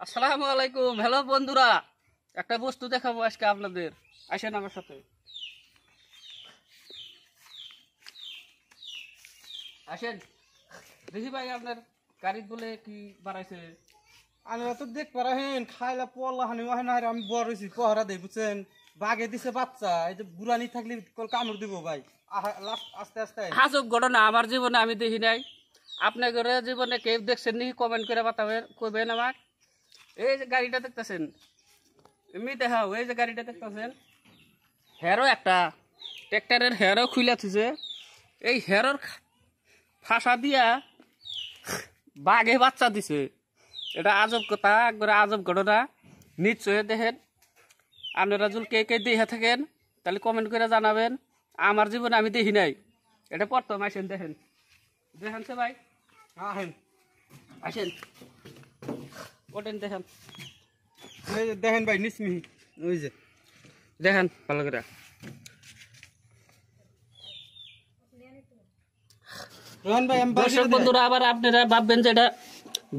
আসসালামু আলাইকুম। হ্যালো বন্ধুরা, একটা বস্তু দেখাবো আজকে আপনাদের। আসেন আমার সাথে, আসেন। দেখি ভাই আপনার গাড়ির বলে কি বাড়াইছে। আমরা তো দেখ পারেন খাইলা পল্লা হানি ওখানে আমি বড় হয়েছি পহরা দেই বুঝছেন। বাঘে দিছে বাচ্চা, এই যে বুড়ানি থাকলে কল কামড় দিব ভাই। আস্তে আস্তে আজব ঘটনা, আমার জীবনে আমি দেখি নাই। আপনাদের জীবনে কেউ দেখছেন নাকি? কমেন্ট করে বাতাবেন, কইবেন আমার। এই যে গাড়িটা দেখতেছেন, এমনি দেখাও। এই যে গাড়িটা দেখতেছেন, হেরো একটা ট্র্যাক্টরের হেরো খুলে থুছে। এই হেরোর ফাঁসা দিয়া বাঘে বাচ্চা দিছে। এটা আজব কথা, একবারে আজব ঘটনা। নিশ্চয় দেখেন, আপনারা যদি কে কে দেখে থাকেন তাহলে কমেন্ট করে জানাবেন। আমার জীবনে আমি দেখি নাই, এটা প্রথম। আসেন দেখেন, দেখেন সে ভাই, আহেন আসেন ওঠেন, দেখেন এই যে দেখেন ভাই নিসমি ওই যে দেখেন ভালো করে। রোহন ভাই আমি দর্শক বন্ধুরা, আবার আপনারা ভাববেন যে এটা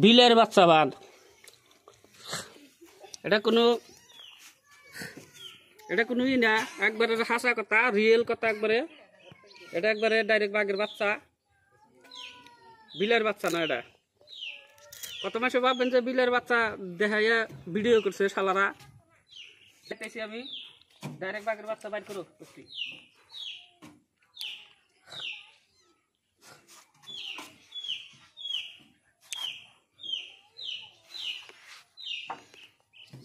বিলের বাচ্চা বান। এটা কোনো ই না, একবারে হাসা কথা, রিয়েল কথা একবারে। এটা একবারে ডাইরেক্ট বাঘের বাচ্চা, বিলের বাচ্চা না। এটা কত মাসে ভাববেন যে বিলের বাচ্চা দেখাইয়া ভিডিও করছে শালারা। দেখাইছি আমি ডাইরেক্ট বাঘের বাচ্চা বাইর করো করছি।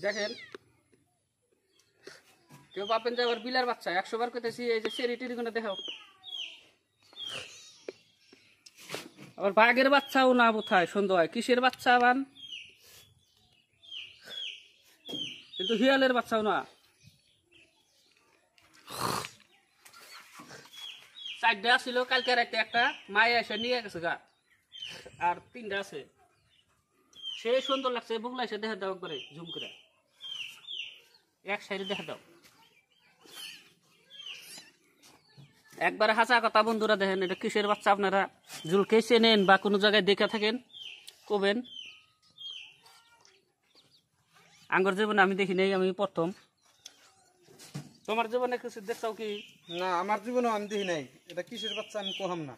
দেখেন, কেউ ভাববেন যে আবার বিলের বাচ্চা। 100 বার করতেছি, এই যে সেরি টেরি গুলো দেখাও। আবার বাঘের বাচ্চাও না, কোথায় সন্দেহ হয় কিসের বাচ্চা বান, কিন্তু হিয়ালের বাচ্চাও না। 4টা ছিল কালকে রাতে, একটা মায়ে এসে নিয়ে গেছে গা, আর 3টা আছে। সে সুন্দর লাগছে, বুগলা এসে দেখা দাও একবারে জুম করে, এক সাইডে দেখা দাও একবারে। হাসা কথা বন্ধুরা, দেখেন এটা কিসের বাচ্চা। আপনারা জুলকে চেনেন বা কোনো জায়গায় দেখে থাকেন কবেন। আঙ্গর জীবনে আমি দেখি নাই, আমি প্রথম। তোমার জীবনে কিছু দেখছাও কি? না আমার জীবনেও আমি দেখি নাই, এটা কিসের বাচ্চা আমি কহাম না।